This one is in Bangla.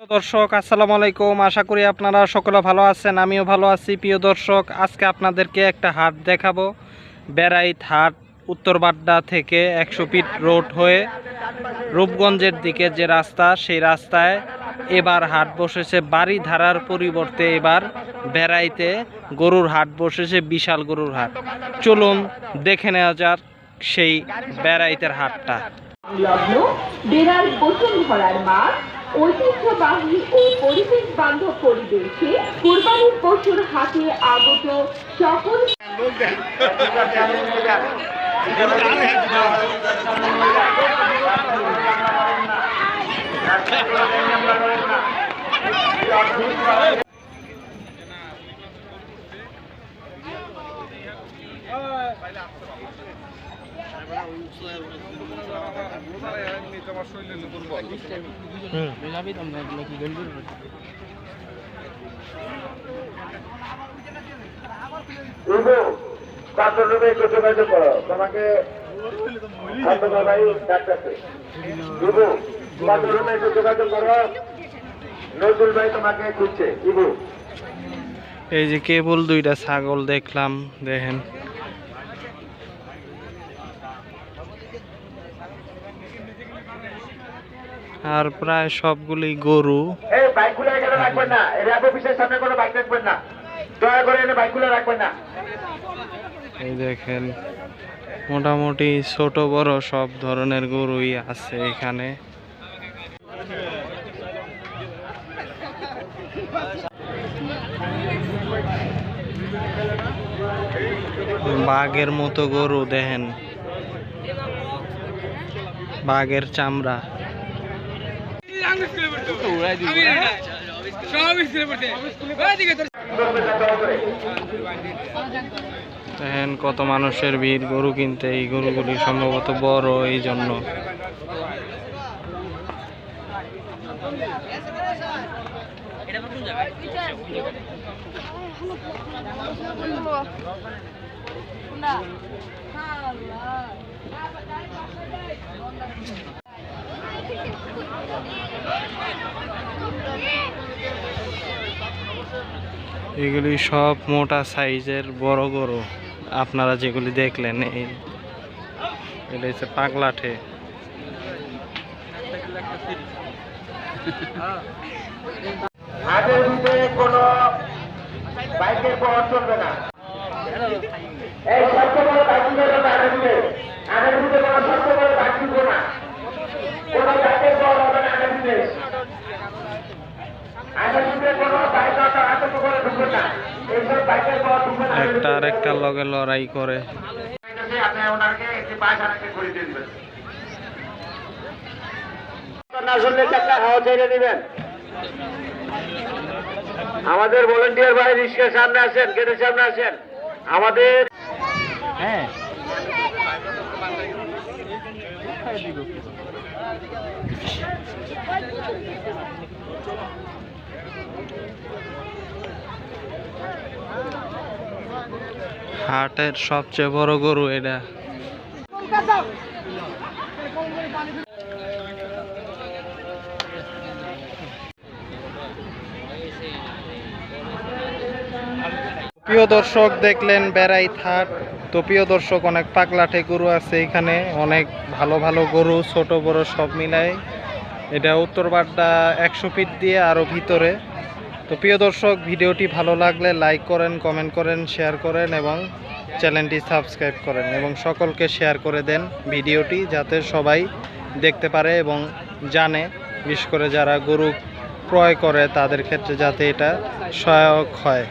দর্শক আসসালামু আলাইকুম। আশা করি আপনারা সকলে ভালো আছেন, আমিও ভালো আছি। প্রিয় দর্শক, আজকে আপনাদেরকে একটা হাট দেখাবো। বেড়াইত হাট উত্তর বাড্ডা থেকে 100 ফিট রোড হয়ে রূপগঞ্জের দিকে যে রাস্তা, সেই রাস্তায় এবার হাট বসেছে। বাড়ি ধারার পরিবর্তে এবার বেড়াইতে গরুর হাট বসেছে, বিশাল গরুর হাট। চলুন দেখে নেওয়া যাক সেই বেড়াইতের হাটটা। বেড়ার বসুন্ধরার মাঠ, ঐতিহ্যবাহী ও পরিবেশ বান্ধব পরিবেশে কুরবানির পশুর হাটে আগত সকল যোগাযোগ করো, তোমাকে যোগাযোগ করো, নজরুল ভাই তোমাকে খুঁজছে। এই যে কেবল দুইটা ছাগল দেখলাম, দেখেন। আর প্রায় সবগুলি গরু। এই বাইকগুলো এখানে রাখবেন না, র্যাব অফিসের সামনে কোনো বাইক রাখবেন না, দয়া করে এনে বাইকগুলো রাখবেন না। এই দেখেন, মোটামুটি ছোট বড় সব ধরনের গরুই আছে এখানে। বাঘের মতো গরু দেখেন, বাঘের চামড়া। দেখেন কত মানুষের ভিড় গরু কিনতে। এই গরুগুলি সম্ভবত বড়, এই জন্য। এগুলি সব মোটা সাইজের বড় গরু। আপনারা যেগুলি দেখলেন, এটা হচ্ছে পাগলাটে। আগের ভিতরে কোনো বাইকের বহর চলবে না। এই সবচেয়ে বড় বাইক আগের ভিতরে কোনো সবচেয়ে বড় বাইক দিব না, কোনো বাইকের বহর হবে না। আগের ভিতরে কোনো বাইক আতঙ্ক করে ঢুকবে না, এইসব বাইকের বহর ঢুকবে না। একটা আর একটার লগে লড়াই করে। আপনি ওনাকে একটি বাইক আনাকে করে দিবেন না, শুনলে চারটা হাওয়া ছেড়ে দিবেন। আমাদের ভলেন্টিয়ার ভাই রিস্কের সামনে আসেন, গেটের সামনে আসেন। আমাদের হাটের সবচেয়ে বড় গরু এটা। প্রিয় দর্শক, দেখলেন বেড়াইত হাট। তো প্রিয় দর্শক, অনেক পাগলাটে গরু আছে এখানে, অনেক ভালো ভালো গরু, ছোট বড় সব মিলাই। এটা উত্তর বাড্ডা 100 ফিট দিয়ে আরও ভিতরে। তো প্রিয় দর্শক, ভিডিওটি ভালো লাগলে লাইক করেন, কমেন্ট করেন, শেয়ার করেন এবং চ্যানেলটি সাবস্ক্রাইব করেন এবং সকলকে শেয়ার করে দেন ভিডিওটি, যাতে সবাই দেখতে পারে এবং জানে। বিশেষ করে যারা গরু ক্রয় করে তাদের ক্ষেত্রে যাতে এটা সহায়ক হয়।